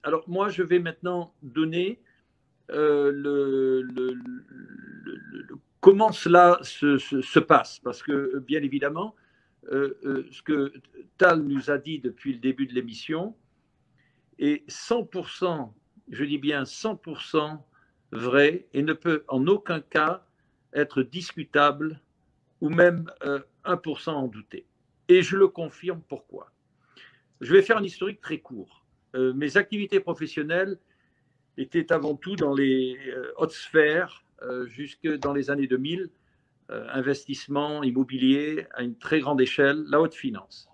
Alors moi, je vais maintenant donner comment cela se passe, parce que bien évidemment, ce que Tal nous a dit depuis le début de l'émission est 100%, je dis bien 100% vrai et ne peut en aucun cas être discutable ou même 1% en douter. Et je le confirme pourquoi. Je vais faire un historique très court. Mes activités professionnelles étaient avant tout dans les hautes sphères, jusque dans les années 2000, investissement immobilier à une très grande échelle, la haute finance.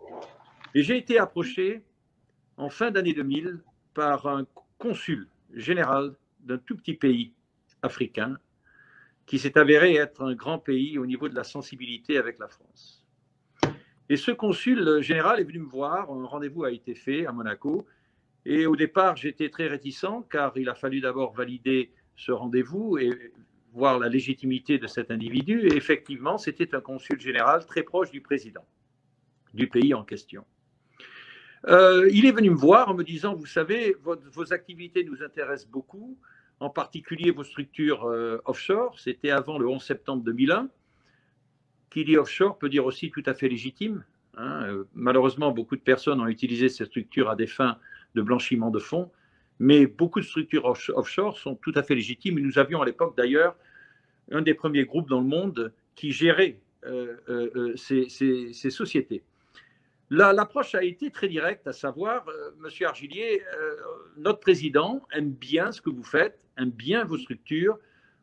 Et j'ai été approché en fin d'année 2000 par un consul général d'un tout petit pays africain qui s'est avéré être un grand pays au niveau de la sensibilité avec la France. Et ce consul général est venu me voir, un rendez-vous a été fait à Monaco, et au départ j'étais très réticent car il a fallu d'abord valider ce rendez-vous et voir la légitimité de cet individu, et effectivement c'était un consul général très proche du président du pays en question. Il est venu me voir en me disant, vous savez, vos activités nous intéressent beaucoup, en particulier vos structures offshore. C'était avant le 11 septembre 2001. Qui dit offshore peut dire aussi tout à fait légitime. Malheureusement, beaucoup de personnes ont utilisé ces structures à des fins de blanchiment de fonds, mais beaucoup de structures offshore sont tout à fait légitimes. Et nous avions à l'époque d'ailleurs un des premiers groupes dans le monde qui gérait ces sociétés. L'approche a été très directe, à savoir, Monsieur Argillier, notre président aime bien ce que vous faites, aime bien vos structures.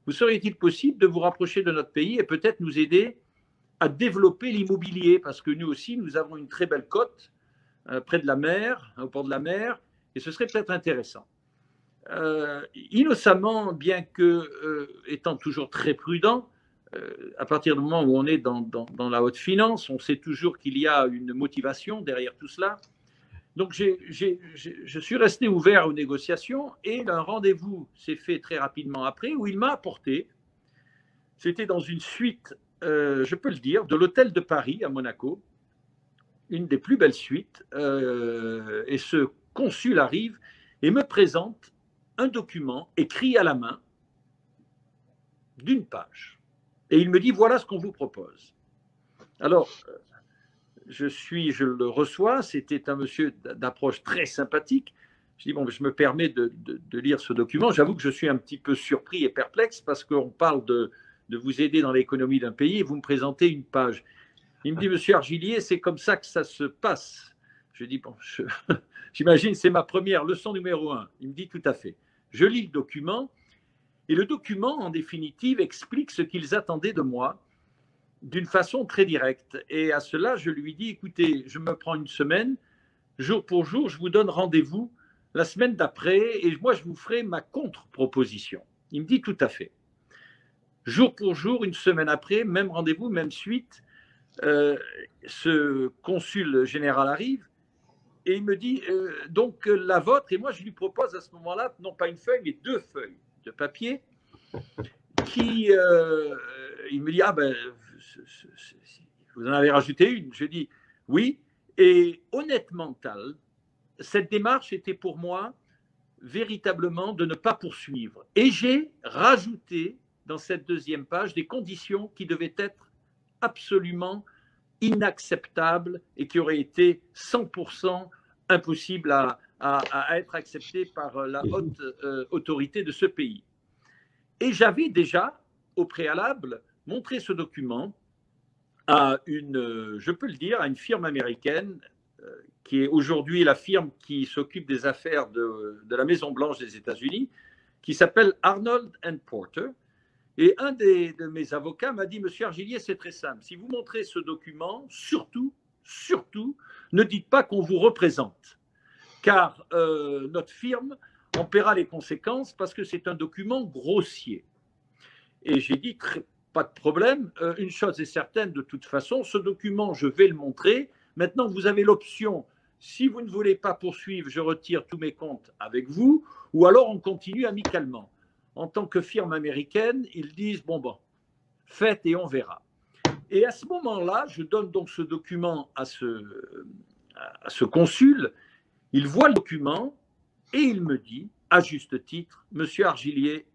Vous serait-il possible de vous rapprocher de notre pays et peut-être nous aider à développer l'immobilier? Parce que nous aussi, nous avons une très belle côte près de la mer, au port de la mer, et ce serait peut-être intéressant. Innocemment, bien que étant toujours très prudent, à partir du moment où on est dans la haute finance, on sait toujours qu'il y a une motivation derrière tout cela. Donc, je suis resté ouvert aux négociations et un rendez-vous s'est fait très rapidement après où il m'a apporté, c'était dans une suite, je peux le dire, de l'hôtel de Paris à Monaco, une des plus belles suites, et ce consul arrive et me présente un document écrit à la main d'une page. Et il me dit, voilà ce qu'on vous propose. Alors, je le reçois, c'était un monsieur d'approche très sympathique. Je dis, bon, je me permets de lire ce document. J'avoue que je suis un petit peu surpris et perplexe parce qu'on parle de vous aider dans l'économie d'un pays et vous me présentez une page. Il me dit, monsieur Argillier, c'est comme ça que ça se passe. Je dis, bon, j'imagine c'est ma première leçon numéro 1. Il me dit, tout à fait. Je lis le document. Et le document, en définitive, explique ce qu'ils attendaient de moi d'une façon très directe. Et à cela, je lui dis, écoutez, je me prends une semaine, jour pour jour, je vous donne rendez-vous la semaine d'après et moi, je vous ferai ma contre-proposition. Il me dit, tout à fait. Jour pour jour, une semaine après, même rendez-vous, même suite, ce consul général arrive et il me dit, donc la vôtre, et moi, je lui propose à ce moment-là, non pas une feuille, mais 2 feuilles de papier qui, il me dit, ah ben, vous en avez rajouté une. Je dis, oui, et honnêtement, Tal, cette démarche était pour moi véritablement de ne pas poursuivre. Et j'ai rajouté dans cette deuxième page des conditions qui devaient être absolument inacceptables et qui auraient été 100% impossibles à être acceptées par la haute autorité de ce pays. Et j'avais déjà, au préalable, montré ce document à une, je peux le dire, à une firme américaine qui est aujourd'hui la firme qui s'occupe des affaires de la Maison-Blanche des États-Unis, qui s'appelle Arnold & Porter. Et un de mes avocats m'a dit, monsieur Argillier, c'est très simple. Si vous montrez ce document, surtout, ne dites pas qu'on vous représente. Car notre firme en paiera les conséquences parce que c'est un document grossier. Et j'ai dit, pas de problème, une chose est certaine de toute façon, ce document, je vais le montrer. Maintenant, vous avez l'option, si vous ne voulez pas poursuivre, je retire tous mes comptes avec vous, ou alors on continue amicalement. En tant que firme américaine, ils disent, bon, faites et on verra. Et à ce moment-là, je donne donc ce document à ce consul, il voit le document, Et il me dit, à juste titre, Monsieur Argillier,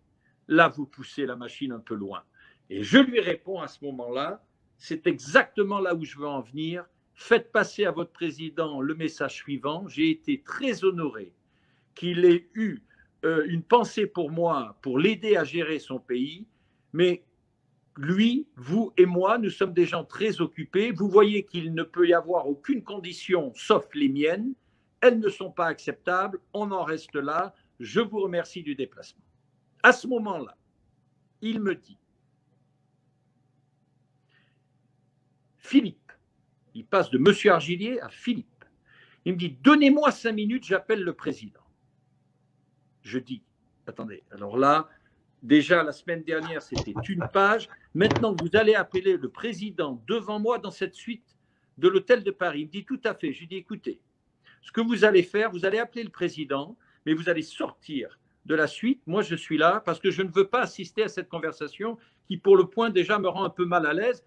là, vous poussez la machine un peu loin. Et je lui réponds à ce moment-là, c'est exactement là où je veux en venir. Faites passer à votre président le message suivant. J'ai été très honoré qu'il ait eu une pensée pour moi, pour l'aider à gérer son pays. Mais lui, vous et moi, nous sommes des gens très occupés. Vous voyez qu'il ne peut y avoir aucune condition, sauf les miennes. Elles ne sont pas acceptables. On en reste là. Je vous remercie du déplacement. À ce moment-là, il me dit, Philippe, il passe de Monsieur Argillier à Philippe. Il me dit, donnez-moi 5 minutes, j'appelle le président. Je dis, attendez, alors là, déjà la semaine dernière, c'était une page. Maintenant, vous allez appeler le président devant moi dans cette suite de l'hôtel de Paris. Il me dit, tout à fait. Je lui dis, écoutez, ce que vous allez faire, vous allez appeler le président, mais vous allez sortir de la suite. Moi, je suis là parce que je ne veux pas assister à cette conversation qui, pour le point, déjà me rend un peu mal à l'aise.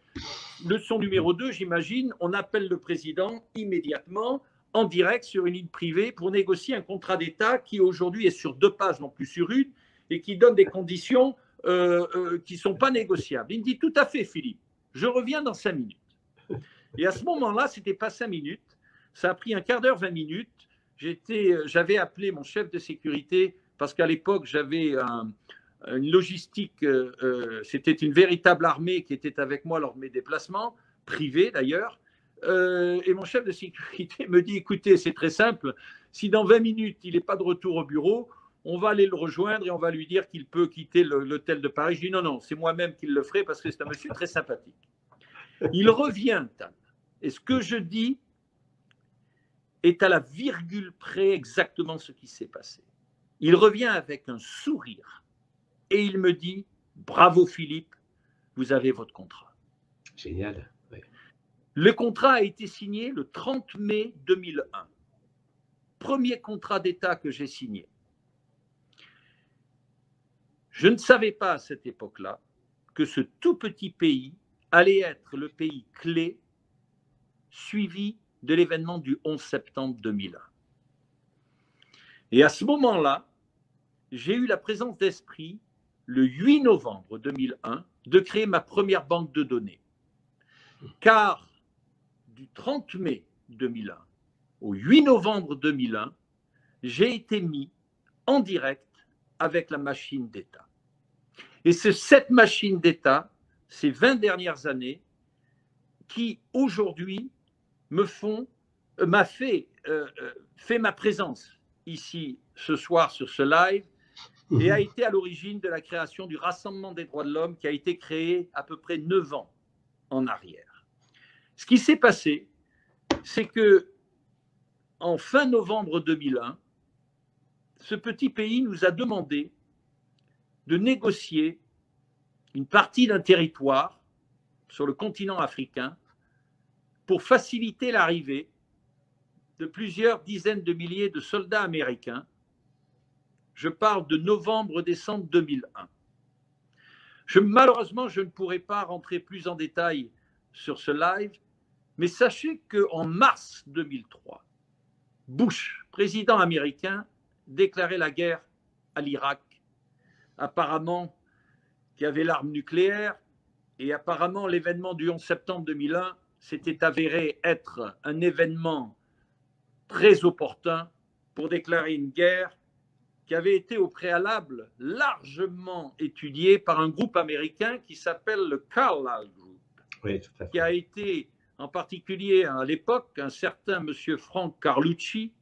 Leçon numéro 2, j'imagine, on appelle le président immédiatement en direct sur une ligne privée pour négocier un contrat d'État qui aujourd'hui est sur 2 pages, non plus sur une, et qui donne des conditions qui ne sont pas négociables. Il me dit, tout à fait, Philippe, je reviens dans 5 minutes. Et à ce moment-là, ce n'était pas 5 minutes, ça a pris un quart d'heure, 20 minutes. J'avais appelé mon chef de sécurité parce qu'à l'époque, j'avais une logistique, c'était une véritable armée qui était avec moi lors de mes déplacements, privés d'ailleurs. Et mon chef de sécurité me dit, écoutez, c'est très simple, si dans 20 minutes, il n'est pas de retour au bureau, on va aller le rejoindre et on va lui dire qu'il peut quitter l'hôtel de Paris. Je dis, non, non, c'est moi-même qui le ferai parce que c'est un monsieur très sympathique. Il revient, et ce que je dis est à la virgule près exactement ce qui s'est passé. Il revient avec un sourire et il me dit, bravo Philippe, vous avez votre contrat. Génial. Ouais. Le contrat a été signé le 30 mai 2001. Premier contrat d'État que j'ai signé. Je ne savais pas à cette époque-là que ce tout petit pays allait être le pays clé suivi de l'événement du 11 septembre 2001. Et à ce moment-là, j'ai eu la présence d'esprit, le 8 novembre 2001, de créer ma première banque de données. Car du 30 mai 2001 au 8 novembre 2001, j'ai été mis en direct avec la machine d'État. Et c'est cette machine d'État, ces 20 dernières années, qui aujourd'hui m'a fait ma présence ici ce soir sur ce live et a été à l'origine de la création du Rassemblement des droits de l'homme qui a été créé à peu près 9 ans en arrière. Ce qui s'est passé, c'est que en fin novembre 2001, ce petit pays nous a demandé de négocier une partie d'un territoire sur le continent africain pour faciliter l'arrivée de plusieurs dizaines de milliers de soldats américains. Je parle de novembre-décembre 2001. Malheureusement, je ne pourrai pas rentrer plus en détail sur ce live, mais sachez qu'en mars 2003, Bush, président américain, déclarait la guerre à l'Irak, apparemment qui avait l'arme nucléaire, et apparemment l'événement du 11 septembre 2001 s'était avéré être un événement très opportun pour déclarer une guerre qui avait été au préalable largement étudiée par un groupe américain qui s'appelle le Carlyle Group, oui, tout à fait. Qui a été en particulier à l'époque un certain monsieur Frank Carlucci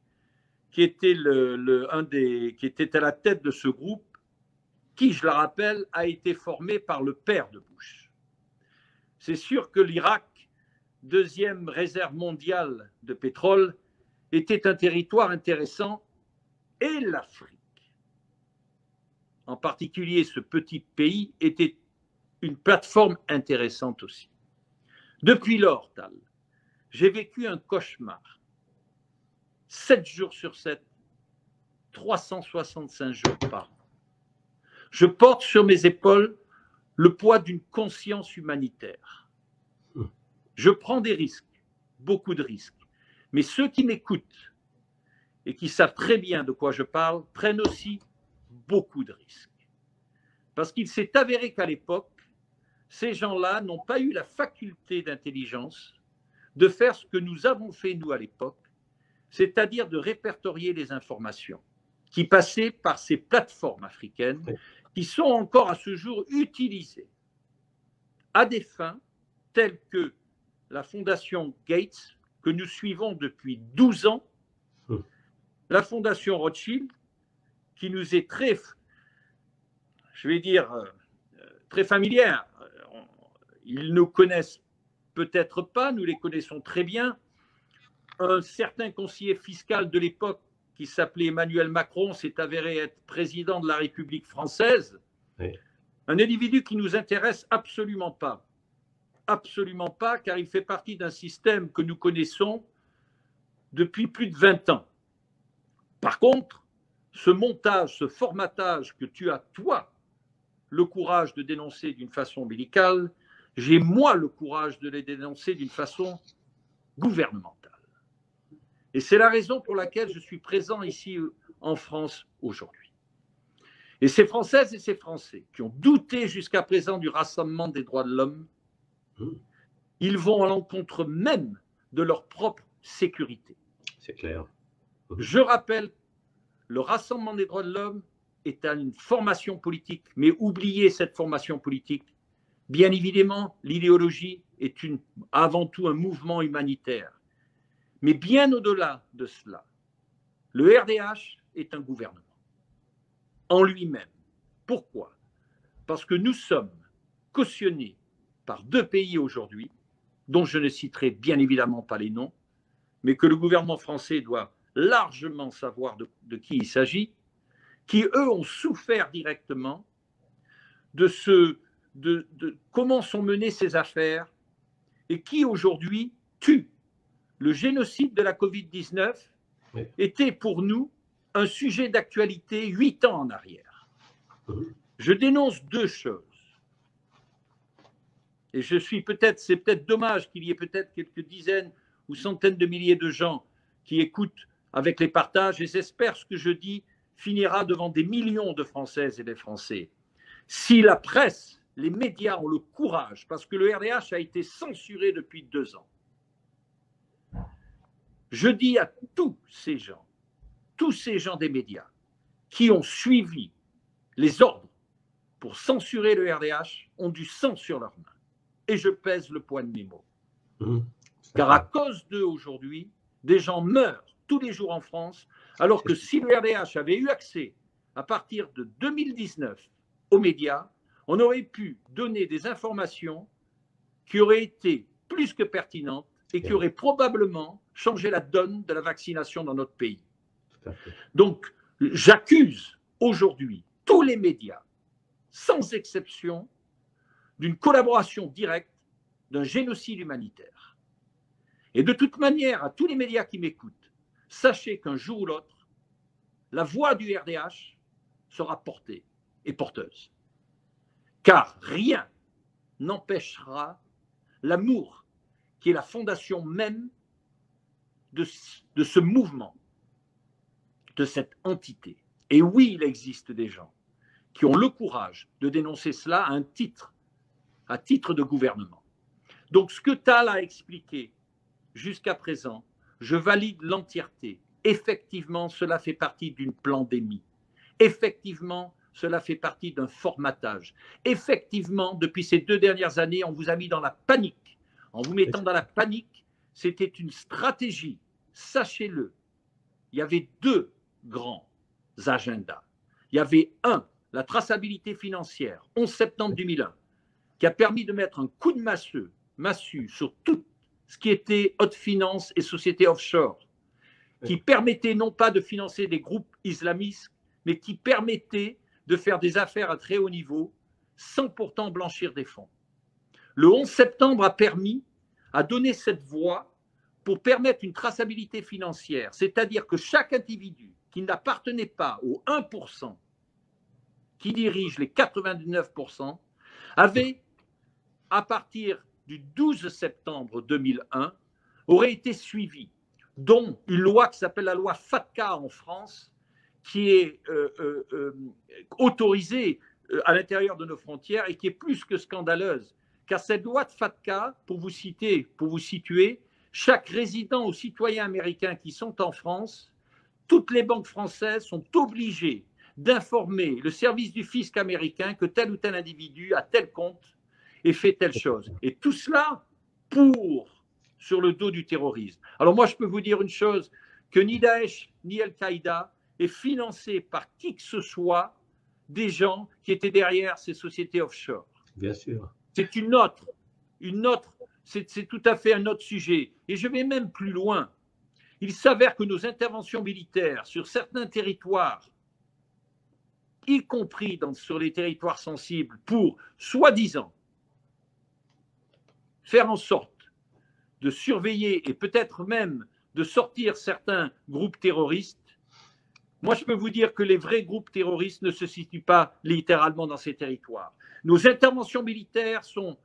qui était, qui était à la tête de ce groupe qui, je le rappelle, a été formé par le père de Bush. C'est sûr que l'Irak, deuxième réserve mondiale de pétrole, était un territoire intéressant, et l'Afrique, en particulier ce petit pays, était une plateforme intéressante aussi. Depuis lors, Tal, j'ai vécu un cauchemar. 7 jours sur 7, 365 jours par an. Je porte sur mes épaules le poids d'une conscience humanitaire. Je prends des risques, beaucoup de risques. Mais ceux qui m'écoutent et qui savent très bien de quoi je parle, prennent aussi beaucoup de risques. Parce qu'il s'est avéré qu'à l'époque, ces gens-là n'ont pas eu la faculté d'intelligence de faire ce que nous avons fait, nous, à l'époque, c'est-à-dire de répertorier les informations qui passaient par ces plateformes africaines qui sont encore à ce jour utilisées à des fins telles que la fondation Gates, que nous suivons depuis 12 ans, la fondation Rothschild, qui nous est très, je vais dire, très familière. Ils nous connaissent peut-être pas, nous les connaissons très bien. Un certain conseiller fiscal de l'époque qui s'appelait Emmanuel Macron s'est avéré être président de la République française. Oui. Un individu qui ne nous intéresse absolument pas, car il fait partie d'un système que nous connaissons depuis plus de 20 ans. Par contre, ce montage, ce formatage que tu as, toi, le courage de dénoncer d'une façon médicale, j'ai moi le courage de les dénoncer d'une façon gouvernementale. Et c'est la raison pour laquelle je suis présent ici en France aujourd'hui. Et ces Françaises et ces Français qui ont douté jusqu'à présent du rassemblement des droits de l'homme, ils vont à l'encontre même de leur propre sécurité. C'est clair. Je rappelle, le rassemblement des droits de l'homme est une formation politique, mais oubliez cette formation politique. Bien évidemment, l'idéologie est avant tout un mouvement humanitaire. Mais bien au-delà de cela, le RDH est un gouvernement en lui-même. Pourquoi? Parce que nous sommes cautionnés par 2 pays aujourd'hui, dont je ne citerai bien évidemment pas les noms, mais que le gouvernement français doit largement savoir de qui il s'agit, qui, eux, ont souffert directement de comment sont menées ces affaires et qui, aujourd'hui, tuent. Le génocide de la Covid-19 était pour nous un sujet d'actualité 8 ans en arrière. Je dénonce 2 choses. Et c'est peut-être dommage qu'il y ait peut-être quelques dizaines ou centaines de milliers de gens qui écoutent avec les partages, et j'espère que ce que je dis finira devant des millions de Françaises et de Français. Si la presse, les médias ont le courage, parce que le RDH a été censuré depuis 2 ans, je dis à tous ces gens des médias qui ont suivi les ordres pour censurer le RDH ont du sang sur leurs mains. Et je pèse le poids de mes mots. Car à cause d'eux aujourd'hui, des gens meurent tous les jours en France, alors que si le RDH avait eu accès à partir de 2019 aux médias, on aurait pu donner des informations qui auraient été plus que pertinentes et qui auraient probablement changé la donne de la vaccination dans notre pays. Donc, j'accuse aujourd'hui tous les médias, sans exception, d'une collaboration directe, d'un génocide humanitaire. Et de toute manière, à tous les médias qui m'écoutent, sachez qu'un jour ou l'autre, la voix du RDH sera portée et porteuse. Car rien n'empêchera l'amour qui est la fondation même de ce mouvement, de cette entité. Et oui, il existe des gens qui ont le courage de dénoncer cela à titre de gouvernement. Donc ce que Tal a expliqué jusqu'à présent, je valide l'entièreté. Effectivement, cela fait partie d'une pandémie. Effectivement, cela fait partie d'un formatage. Effectivement, depuis ces 2 dernières années, on vous a mis dans la panique. En vous mettant dans la panique, c'était une stratégie. Sachez-le, il y avait 2 grands agendas. Il y avait la traçabilité financière, 11 septembre 2001, qui a permis de mettre un coup de massue sur tout ce qui était haute finance et sociétés offshore, qui permettait non pas de financer des groupes islamistes, mais qui permettait de faire des affaires à très haut niveau sans pourtant blanchir des fonds. Le 11 septembre a donné cette voie pour permettre une traçabilité financière, c'est-à-dire que chaque individu qui n'appartenait pas aux 1% qui dirige les 99% avait, à partir du 12 septembre 2001, aurait été suivi dont une loi qui s'appelle la loi FATCA en France, qui est autorisée à l'intérieur de nos frontières et qui est plus que scandaleuse. Car cette loi de FATCA, pour vous situer, chaque résident ou citoyen américain qui sont en France, toutes les banques françaises sont obligées d'informer le service du fisc américain que tel ou tel individu a tel compte et fait telle chose. Et tout cela sur le dos du terrorisme. Alors moi, je peux vous dire une chose, que ni Daesh ni Al-Qaïda est financé par qui que ce soit des gens qui étaient derrière ces sociétés offshore. Bien sûr. C'est c'est tout à fait un autre sujet. Et je vais même plus loin. Il s'avère que nos interventions militaires sur certains territoires, y compris sur les territoires sensibles, pour, soi-disant, faire en sorte de surveiller et peut-être même de sortir certains groupes terroristes, moi je peux vous dire que les vrais groupes terroristes ne se situent pas littéralement dans ces territoires. Nos interventions militaires sont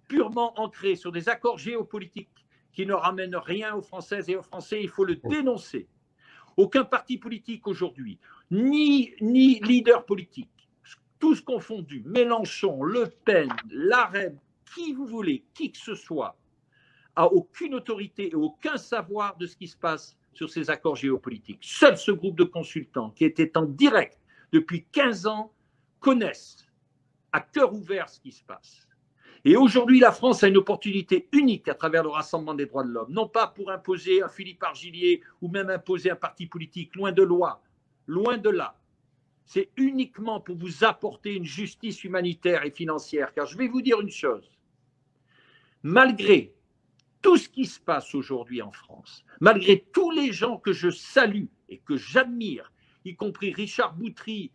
purement ancrées sur des accords géopolitiques qui ne ramènent rien aux Françaises et aux Français, il faut le dénoncer. Aucun parti politique aujourd'hui, ni leader politique, tous confondus, Mélenchon, Le Pen, LaREM, qui vous voulez, qui que ce soit, a aucune autorité et aucun savoir de ce qui se passe sur ces accords géopolitiques. Seul ce groupe de consultants qui était en direct depuis 15 ans connaissent à cœur ouvert ce qui se passe. Et aujourd'hui, la France a une opportunité unique à travers le Rassemblement des droits de l'homme, non pas pour imposer un Philippe Argillier ou même imposer un parti politique, loin de là. C'est uniquement pour vous apporter une justice humanitaire et financière. Car je vais vous dire une chose, malgré tout ce qui se passe aujourd'hui en France, malgré tous les gens que je salue et que j'admire, y compris Richard Boutry,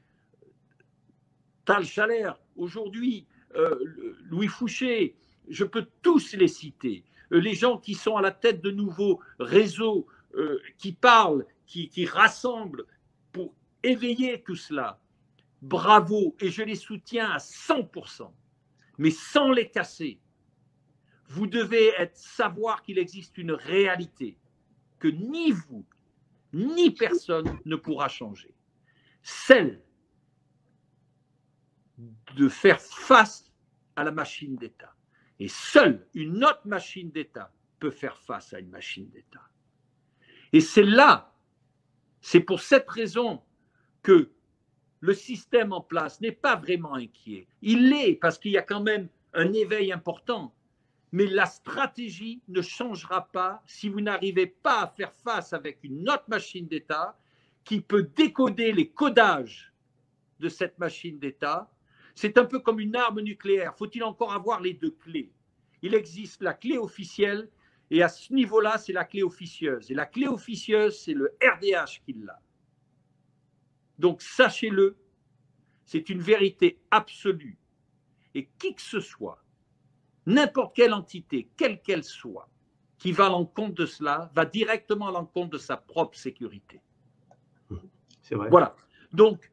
Tal Chalère, aujourd'hui, Louis Fouché, je peux tous les citer, les gens qui sont à la tête de nouveaux réseaux, qui parlent, qui rassemblent pour éveiller tout cela. Bravo, et je les soutiens à 100%, mais sans les casser. Vous devez savoir qu'il existe une réalité que ni vous, ni personne ne pourra changer. Celle de faire face à la machine d'État. Et seule une autre machine d'État peut faire face à une machine d'État. Et c'est pour cette raison que le système en place n'est pas vraiment inquiet. Il l'est parce qu'il y a quand même un éveil important. Mais la stratégie ne changera pas si vous n'arrivez pas à faire face avec une autre machine d'État qui peut décoder les codages de cette machine d'État. C'est un peu comme une arme nucléaire. Faut-il encore avoir les deux clés? Il existe la clé officielle et à ce niveau-là, c'est la clé officieuse. Et la clé officieuse, c'est le RDH qui l'a. Donc sachez-le, c'est une vérité absolue. Et qui que ce soit, n'importe quelle entité, quelle qu'elle soit, qui va à l'encontre de cela, va directement à l'encontre de sa propre sécurité. C'est vrai. Voilà. Donc,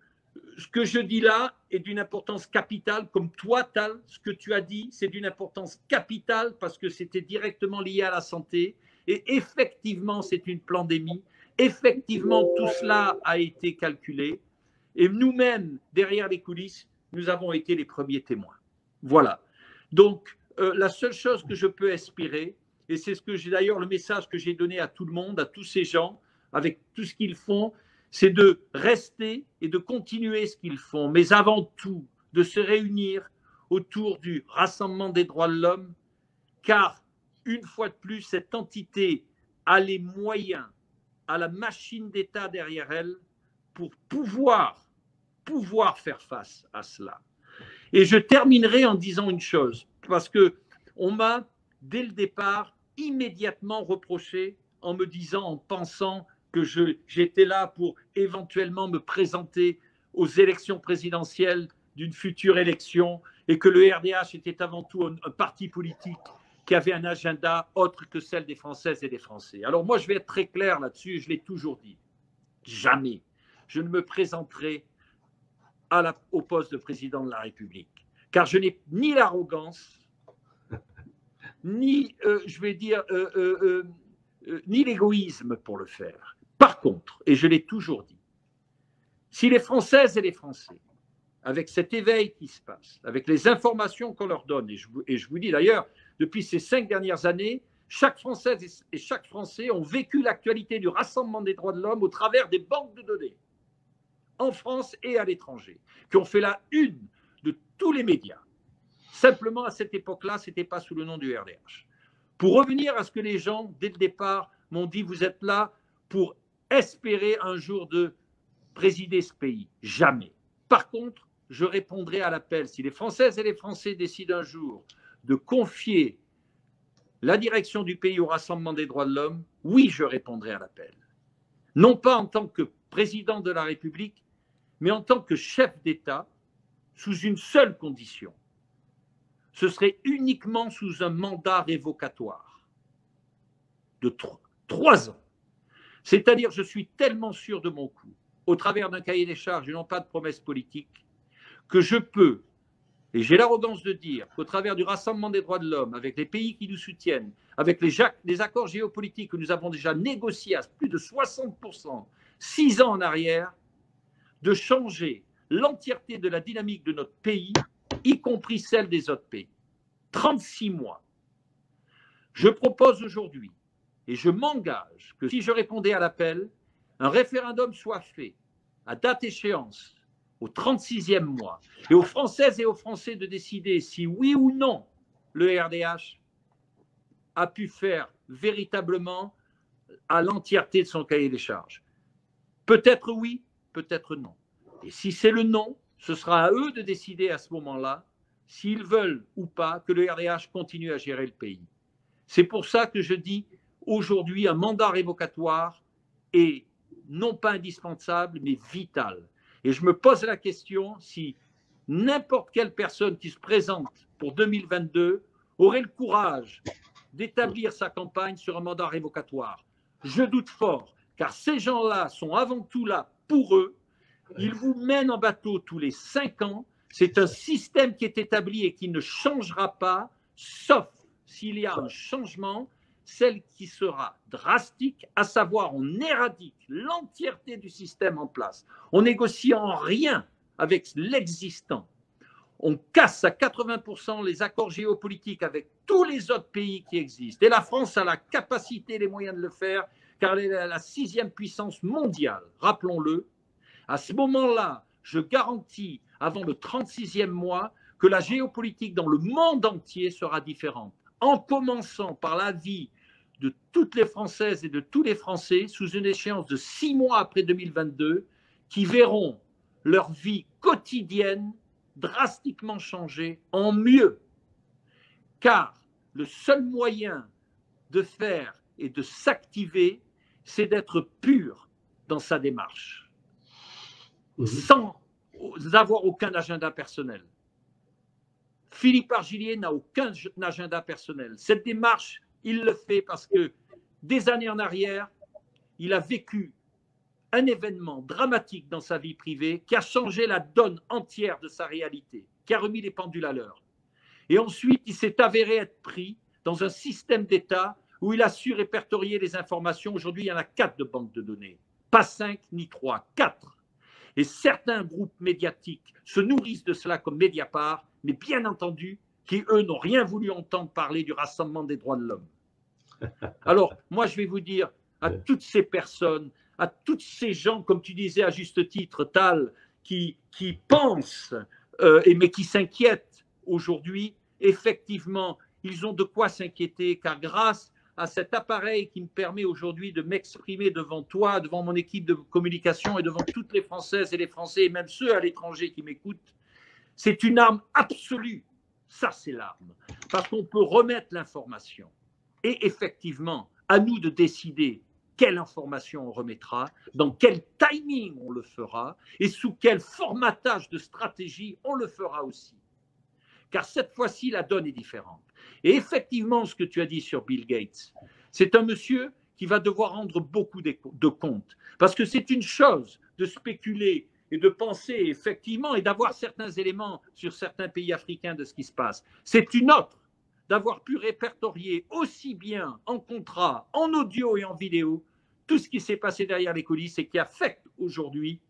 ce que je dis là est d'une importance capitale, comme toi, Tal, ce que tu as dit, c'est d'une importance capitale parce que c'était directement lié à la santé. Et effectivement, c'est une pandémie. Effectivement, tout cela a été calculé. Et nous-mêmes, derrière les coulisses, nous avons été les premiers témoins. Voilà. Donc, la seule chose que je peux espérer, et c'est ce que j'ai d'ailleurs le message que j'ai donné à tout le monde, à tous ces gens, avec tout ce qu'ils font, c'est de rester et de continuer ce qu'ils font, mais avant tout, de se réunir autour du Rassemblement des droits de l'homme, car, une fois de plus, cette entité a les moyens, a la machine d'État derrière elle pour pouvoir faire face à cela. Et je terminerai en disant une chose, parce qu'on m'a, dès le départ, immédiatement reproché en me disant, en pensant que j'étais là pour éventuellement me présenter aux élections présidentielles d'une future élection et que le RDH était avant tout un parti politique qui avait un agenda autre que celle des Françaises et des Français. Alors moi, je vais être très clair là-dessus, et je l'ai toujours dit. Jamais je ne me présenterai au poste de président de la République, car je n'ai ni l'arrogance, ni, je vais dire, ni l'égoïsme pour le faire. Par contre, et je l'ai toujours dit, si les Françaises et les Français, avec cet éveil qui se passe, avec les informations qu'on leur donne, et je vous dis d'ailleurs, depuis ces 5 dernières années, chaque Française et chaque Français ont vécu l'actualité du Rassemblement des droits de l'homme au travers des banques de données, en France et à l'étranger, qui ont fait la une de tous les médias. Simplement, à cette époque-là, ce n'était pas sous le nom du RDH. Pour revenir à ce que les gens, dès le départ, m'ont dit, vous êtes là pour espérer un jour de présider ce pays. Jamais. Par contre, je répondrai à l'appel. Si les Françaises et les Français décident un jour de confier la direction du pays au Rassemblement des droits de l'homme, oui, je répondrai à l'appel. Non pas en tant que président de la République, mais en tant que chef d'État, sous une seule condition. Ce serait uniquement sous un mandat révocatoire de 3 ans. C'est-à-dire, je suis tellement sûr de mon coup, au travers d'un cahier des charges et non pas de promesses politiques, que je peux, et j'ai l'arrogance de dire qu'au travers du Rassemblement des droits de l'homme, avec les pays qui nous soutiennent, avec les accords géopolitiques que nous avons déjà négociés à plus de 60%, 6 ans en arrière, de changer l'entièreté de la dynamique de notre pays, y compris celle des autres pays. 36 mois. Je propose aujourd'hui, et je m'engage, que si je répondais à l'appel, un référendum soit fait à date échéance, au 36e mois, et aux Françaises et aux Français de décider si oui ou non le RDH a pu faire véritablement à l'entièreté de son cahier des charges. Peut-être oui, peut-être non. Et si c'est le non, ce sera à eux de décider à ce moment-là s'ils veulent ou pas que le RDH continue à gérer le pays. C'est pour ça que je dis aujourd'hui un mandat révocatoire est non pas indispensable, mais vital. Et je me pose la question si n'importe quelle personne qui se présente pour 2022 aurait le courage d'établir sa campagne sur un mandat révocatoire. Je doute fort, car ces gens-là sont avant tout là pour eux. Ils vous mènent en bateau tous les 5 ans. C'est un système qui est établi et qui ne changera pas, sauf s'il y a un changement, celle qui sera drastique, à savoir on éradique l'entièreté du système en place. On négocie en rien avec l'existant. On casse à 80% les accords géopolitiques avec tous les autres pays qui existent. Et la France a la capacité et les moyens de le faire, car elle est la 6e puissance mondiale, rappelons-le. À ce moment-là, je garantis, avant le 36e mois, que la géopolitique dans le monde entier sera différente. En commençant par l'avis de toutes les Françaises et de tous les Français, sous une échéance de 6 mois après 2022, qui verront leur vie quotidienne drastiquement changer en mieux. Car le seul moyen de faire et de s'activer, c'est d'être pur dans sa démarche, sans avoir aucun agenda personnel. Philippe Argilier n'a aucun agenda personnel. Cette démarche, il le fait parce que des années en arrière, il a vécu un événement dramatique dans sa vie privée qui a changé la donne entière de sa réalité, qui a remis les pendules à l'heure. Et ensuite, il s'est avéré être pris dans un système d'État où il a su répertorier les informations. Aujourd'hui, il y en a 4 de banques de données. Pas 5 ni 3, 4. Et certains groupes médiatiques se nourrissent de cela comme Mediapart, mais bien entendu, qui, eux, n'ont rien voulu entendre parler du Rassemblement des droits de l'homme. Alors, moi, je vais vous dire à toutes ces personnes, à tous ces gens, comme tu disais à juste titre, Tal, qui pensent, mais qui s'inquiètent aujourd'hui, effectivement, ils ont de quoi s'inquiéter, car grâce à cet appareil qui me permet aujourd'hui de m'exprimer devant toi, devant mon équipe de communication et devant toutes les Françaises et les Français, et même ceux à l'étranger qui m'écoutent, c'est une arme absolue. Ça, c'est l'arme. Parce qu'on peut remettre l'information. Et effectivement, à nous de décider quelle information on remettra, dans quel timing on le fera, et sous quel formatage de stratégie on le fera aussi. Car cette fois-ci, la donne est différente. Et effectivement, ce que tu as dit sur Bill Gates, c'est un monsieur qui va devoir rendre beaucoup de comptes. Parce que c'est une chose de spéculer et de penser effectivement et d'avoir certains éléments sur certains pays africains de ce qui se passe. C'est une autre d'avoir pu répertorier aussi bien en contrat, en audio et en vidéo, tout ce qui s'est passé derrière les coulisses et qui affecte aujourd'hui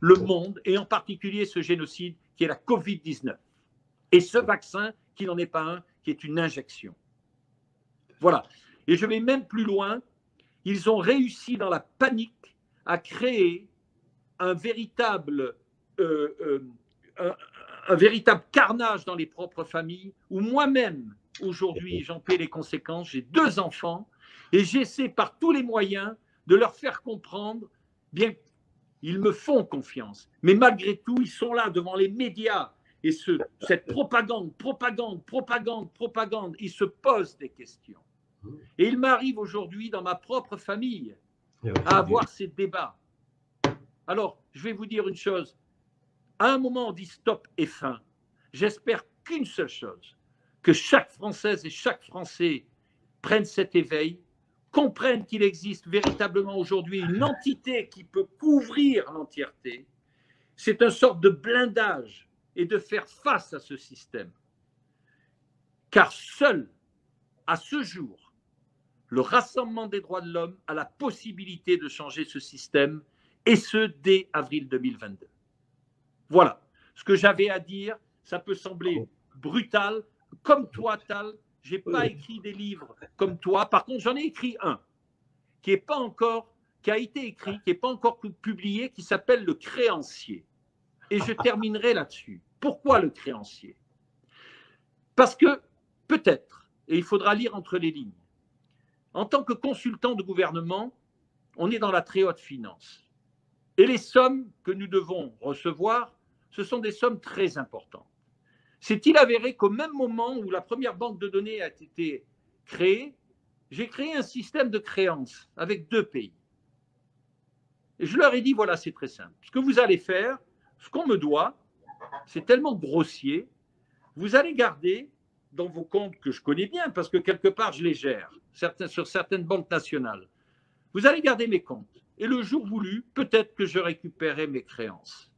le monde, et en particulier ce génocide qui est la Covid-19. Et ce vaccin, qui n'en est pas un, qui est une injection. Voilà. Et je vais même plus loin. Ils ont réussi dans la panique à créer un véritable carnage dans les propres familles, où moi-même, aujourd'hui, j'en paie les conséquences. J'ai 2 enfants et j'essaie par tous les moyens de leur faire comprendre, bien qu'ils me font confiance, mais malgré tout, ils sont là devant les médias et cette propagande, ils se posent des questions. Et il m'arrive aujourd'hui, dans ma propre famille, à avoir ces débats. Alors, je vais vous dire une chose. À un moment, on dit stop et fin. J'espère qu'une seule chose, que chaque Française et chaque Français prennent cet éveil, comprennent qu'il existe véritablement aujourd'hui une entité qui peut couvrir l'entièreté. C'est une sorte de blindage et de faire face à ce système. Car seul, à ce jour, le Rassemblement des droits de l'homme a la possibilité de changer ce système, et ce, dès avril 2022. Voilà ce que j'avais à dire. Ça peut sembler brutal. Comme toi, Tal, je n'ai pas écrit des livres comme toi. Par contre, j'en ai écrit un qui a été écrit, qui n'est pas encore publié, qui s'appelle Le Créancier. Et je terminerai là-dessus. Pourquoi Le Créancier? Parce que peut-être, et il faudra lire entre les lignes, en tant que consultant de gouvernement, on est dans la très haute finance. Et les sommes que nous devons recevoir, ce sont des sommes très importantes. C'est-il avéré qu'au même moment où la première banque de données a été créée, j'ai créé un système de créances avec 2 pays. Et je leur ai dit, voilà, c'est très simple. Ce que vous allez faire, ce qu'on me doit, c'est tellement grossier, vous allez garder dans vos comptes que je connais bien, parce que quelque part, je les gère, sur certaines banques nationales. Vous allez garder mes comptes. Et le jour voulu, peut-être que je récupérerai mes créances.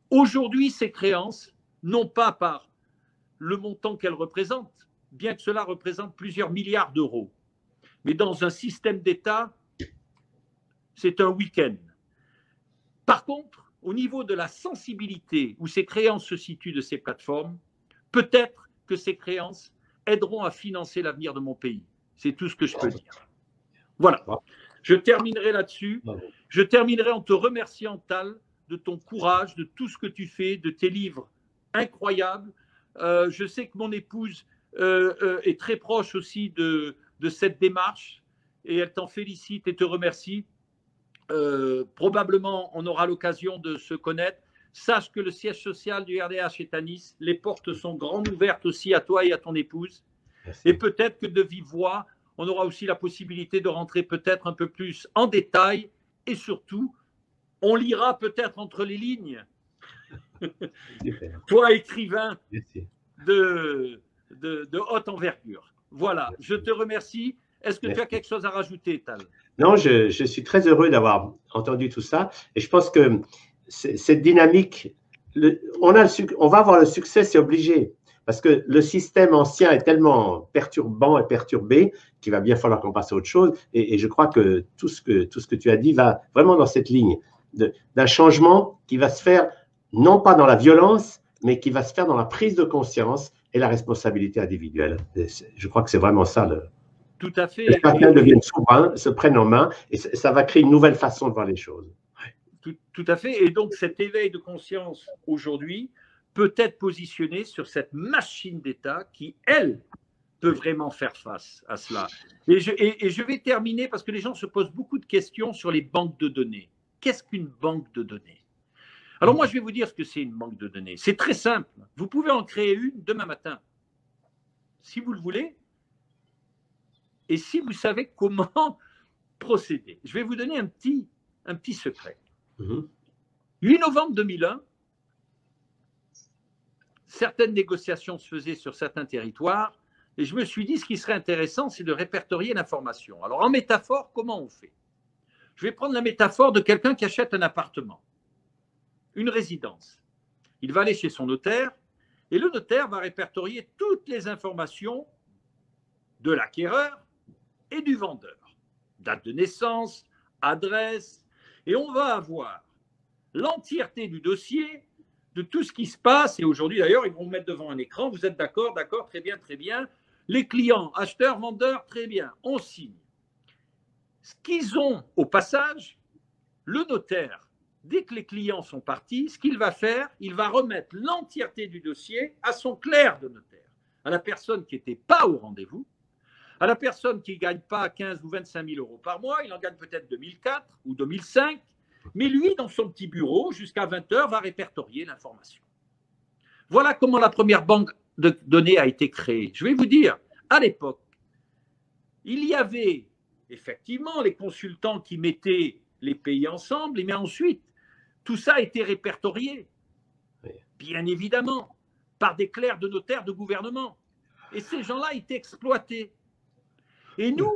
Aujourd'hui, ces créances, non pas par le montant qu'elles représentent, bien que cela représente plusieurs milliards d'euros, mais dans un système d'État, c'est un week-end. Par contre, au niveau de la sensibilité où ces créances se situent de ces plateformes, peut-être que ces créances aideront à financer l'avenir de mon pays. C'est tout ce que je peux dire. Voilà. Je terminerai là-dessus. Je terminerai en te remerciant, Tal, de ton courage, de tout ce que tu fais, de tes livres incroyables. Je sais que mon épouse est très proche aussi de cette démarche et elle t'en félicite et te remercie. Probablement, on aura l'occasion de se connaître. Sache que le siège social du RDH est à Nice. Les portes sont grandes ouvertes aussi à toi et à ton épouse. Merci. Et peut-être que de vive voix, on aura aussi la possibilité de rentrer peut-être un peu plus en détail et surtout, on lira peut-être entre les lignes. Toi, écrivain de haute envergure. Voilà, je te remercie. Est-ce que tu as quelque chose à rajouter, Tal? Non, je suis très heureux d'avoir entendu tout ça. Et je pense que cette dynamique, on va avoir le succès, c'est obligé. Parce que le système ancien est tellement perturbant et perturbé qu'il va bien falloir qu'on passe à autre chose. Et je crois que tout ce que tu as dit va vraiment dans cette ligne d'un changement qui va se faire, non pas dans la violence, mais qui va se faire dans la prise de conscience et la responsabilité individuelle. Je crois que c'est vraiment ça. Tout à fait. Que chacun devienne souverain, se prenne en main, et ça va créer une nouvelle façon de voir les choses. Tout à fait. Et donc, cet éveil de conscience aujourd'hui peut être positionné sur cette machine d'État qui, elle, peut vraiment faire face à cela. Et je vais terminer parce que les gens se posent beaucoup de questions sur les banques de données. Qu'est-ce qu'une banque de données? Alors moi, je vais vous dire ce que c'est une banque de données. C'est très simple. Vous pouvez en créer une demain matin, si vous le voulez, et si vous savez comment procéder. Je vais vous donner un petit secret. 8 novembre 2001, certaines négociations se faisaient sur certains territoires, et je me suis dit, ce qui serait intéressant, c'est de répertorier l'information. Alors, en métaphore, comment on fait? Je vais prendre la métaphore de quelqu'un qui achète un appartement, une résidence. Il va aller chez son notaire, et le notaire va répertorier toutes les informations de l'acquéreur et du vendeur. Date de naissance, adresse, et on va avoir l'entièreté du dossier de tout ce qui se passe. Et aujourd'hui, d'ailleurs, ils vont me mettre devant un écran. Vous êtes d'accord? D'accord, très bien, très bien. Les clients, acheteurs, vendeurs, très bien, on signe. Ce qu'ils ont au passage, le notaire, dès que les clients sont partis, ce qu'il va faire, il va remettre l'entièreté du dossier à son clerc de notaire, à la personne qui n'était pas au rendez-vous, à la personne qui ne gagne pas 15 ou 25 000 euros par mois, il en gagne peut-être 2004 ou 2005, mais lui, dans son petit bureau, jusqu'à 20 heures, va répertorier l'information. Voilà comment la première banque de données a été créée. Je vais vous dire, à l'époque, il y avait effectivement les consultants qui mettaient les pays ensemble, mais ensuite, tout ça a été répertorié, bien évidemment, par des clercs de notaires de gouvernement. Et ces gens-là étaient exploités. Et nous,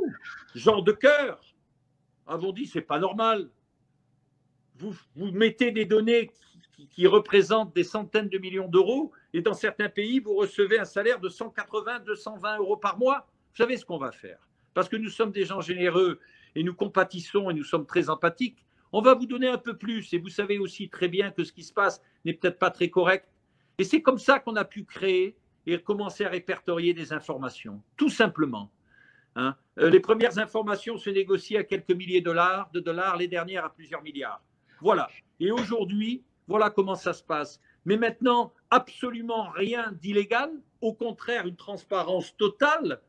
gens de cœur, avons dit, c'est pas normal. Vous mettez des données qui représentent des centaines de millions d'euros, et dans certains pays, vous recevez un salaire de 180, 220 euros par mois. Vous savez ce qu'on va faire? Parce que nous sommes des gens généreux et nous compatissons et nous sommes très empathiques. On va vous donner un peu plus, et vous savez aussi très bien que ce qui se passe n'est peut-être pas très correct. Et c'est comme ça qu'on a pu créer et commencer à répertorier des informations, tout simplement. Hein. Les premières informations se négocient à quelques milliers de dollars, les dernières à plusieurs milliards. Voilà. Et aujourd'hui, voilà comment ça se passe. Mais maintenant, absolument rien d'illégal. Au contraire, une transparence totale.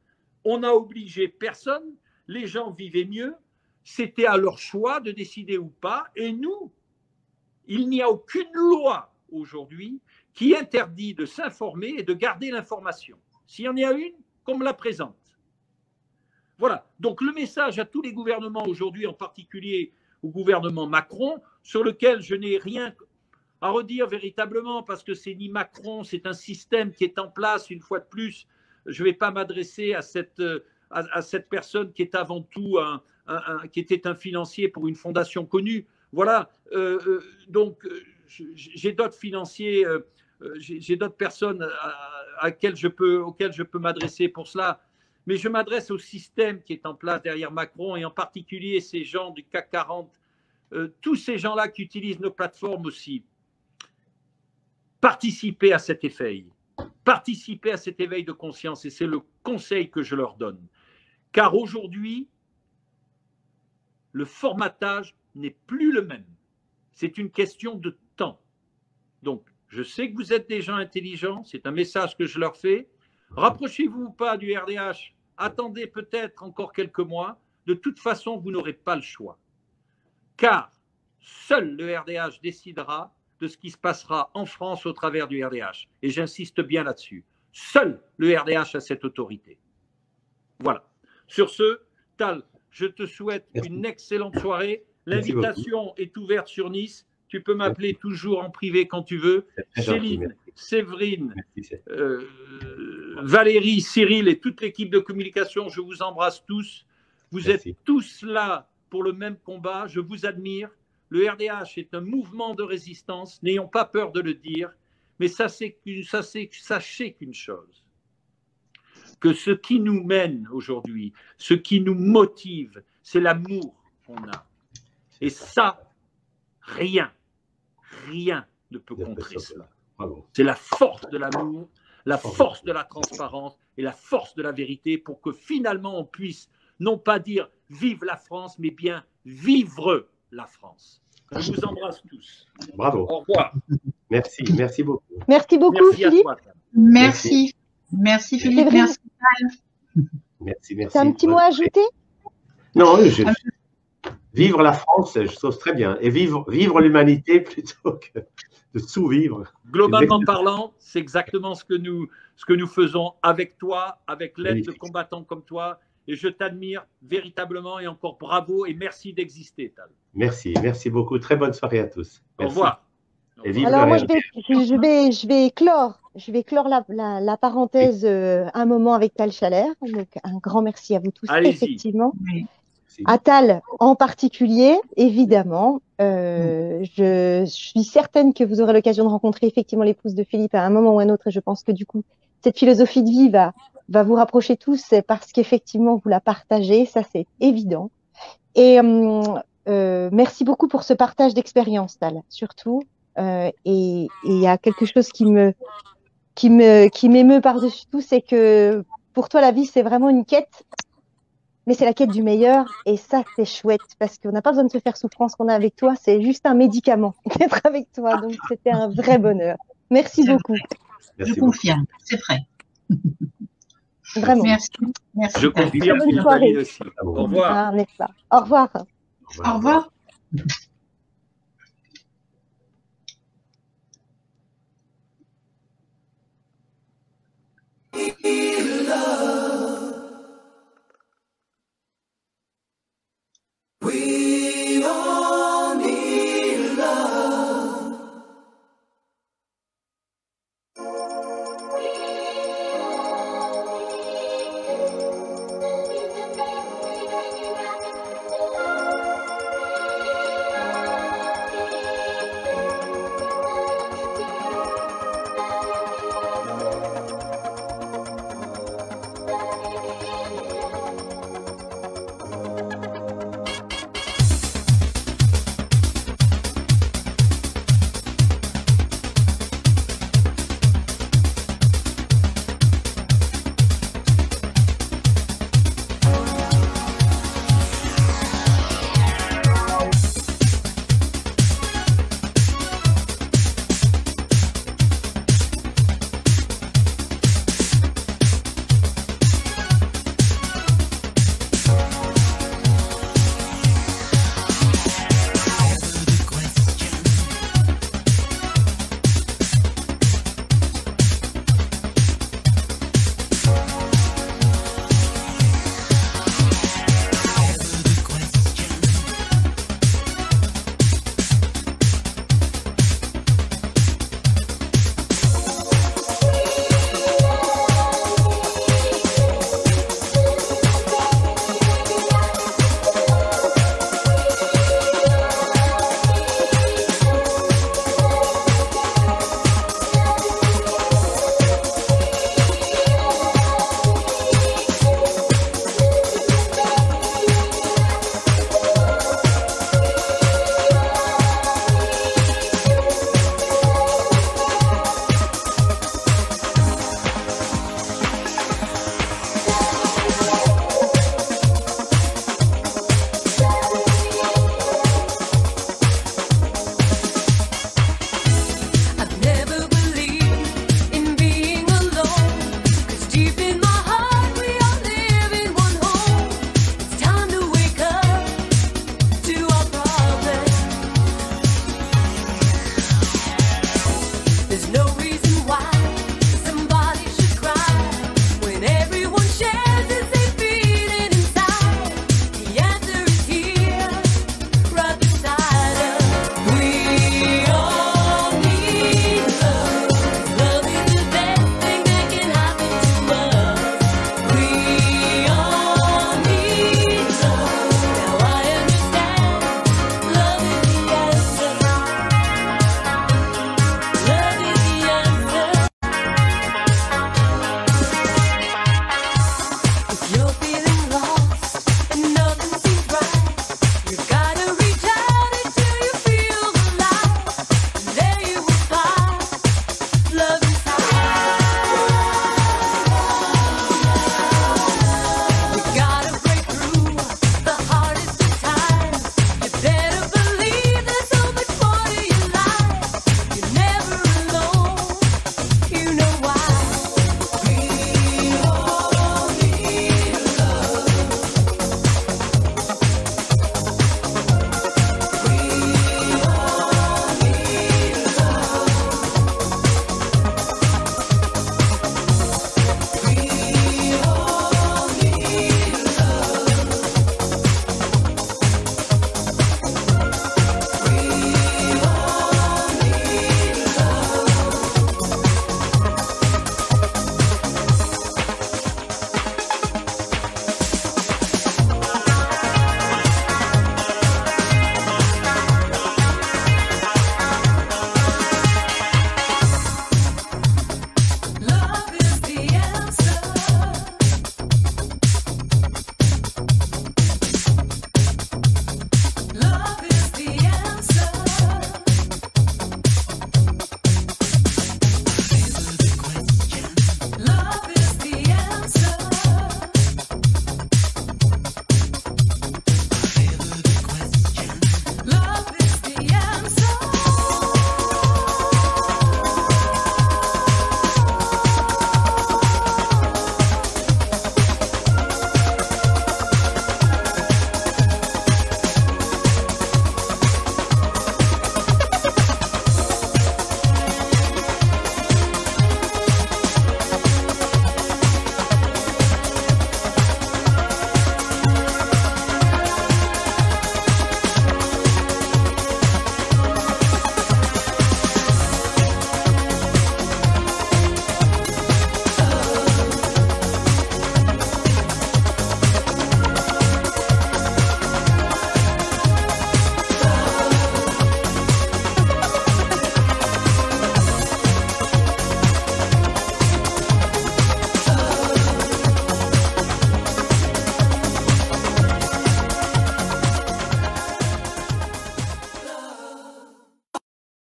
On n'a obligé personne. Les gens vivaient mieux. C'était à leur choix de décider ou pas. Et nous, il n'y a aucune loi aujourd'hui qui interdit de s'informer et de garder l'information. S'il y en a une, qu'on me la présente. Voilà. Donc le message à tous les gouvernements aujourd'hui, en particulier au gouvernement Macron, sur lequel je n'ai rien à redire véritablement, parce que c'est ni Macron, c'est un système qui est en place, une fois de plus. Je ne vais pas m'adresser à cette personne qui est avant tout qui était un financier pour une fondation connue. Voilà. Donc, j'ai d'autres financiers, j'ai d'autres personnes auxquelles je peux m'adresser pour cela. Mais je m'adresse au système qui est en place derrière Macron, et en particulier ces gens du CAC 40, tous ces gens-là qui utilisent nos plateformes aussi. Participez à cet éveil. Participez à cet éveil de conscience, et c'est le conseil que je leur donne. Car aujourd'hui, le formatage n'est plus le même. C'est une question de temps. Donc, je sais que vous êtes des gens intelligents, c'est un message que je leur fais. Rapprochez-vous pas du RDH, attendez peut-être encore quelques mois. De toute façon, vous n'aurez pas le choix. Car seul le RDH décidera de ce qui se passera en France au travers du RDH. Et j'insiste bien là-dessus. Seul le RDH a cette autorité. Voilà. Sur ce, Tal, je te souhaite une excellente soirée. L'invitation est ouverte sur Nice. Tu peux m'appeler toujours en privé quand tu veux. Céline, Séverine, Valérie, Cyril et toute l'équipe de communication, je vous embrasse tous. Vous êtes tous là pour le même combat. Je vous admire. Le RDH est un mouvement de résistance. N'ayons pas peur de le dire. Mais sachez qu'une chose, que ce qui nous mène aujourd'hui, ce qui nous motive, c'est l'amour qu'on a. Et ça, rien ne peut contrer cela. C'est la force de l'amour, la force de la transparence et la force de la vérité pour que finalement on puisse non pas dire « vive la France », mais bien « vivre la France ». Je vous embrasse tous. Bravo. Au revoir. Merci, merci beaucoup. Merci beaucoup, Philippe. Toi, merci. Merci, Philippe. Merci. Merci, merci. Tu as un petit mot à ajouter? Non, vivre la France, je trouve très bien. Et vivre l'humanité plutôt que de sous-vivre. Globalement parlant, c'est exactement ce que nous faisons avec toi, avec l'aide de combattants comme toi. Et je t'admire véritablement, et encore bravo et merci d'exister, Tal. Merci, merci beaucoup. Très bonne soirée à tous. Merci. Au revoir. Et vive Alors le moi, RDH. je vais clore la parenthèse un moment avec Tal Chalère. Donc un grand merci à vous tous, effectivement. Oui. À Tal en particulier, évidemment. Je suis certaine que vous aurez l'occasion de rencontrer effectivement l'épouse de Philippe à un moment ou à un autre, et je pense que du coup, cette philosophie de vie va va vous rapprocher tous, c'est parce qu'effectivement, vous la partagez, ça c'est évident. Et merci beaucoup pour ce partage d'expérience, Tal, surtout. Et il y a quelque chose qui m'émeut par-dessus tout, c'est que pour toi, la vie, c'est vraiment une quête, mais c'est la quête du meilleur. Et ça, c'est chouette, parce qu'on n'a pas besoin de se faire souffrance qu'on a avec toi. C'est juste un médicament d'être avec toi. Donc, c'était un vrai bonheur. Merci beaucoup. Je confirme, c'est vrai. Vraiment. Merci. Merci. Je confirme. Bonne soirée. Aussi. Au revoir. N'est-ce pas? Au revoir. Au revoir.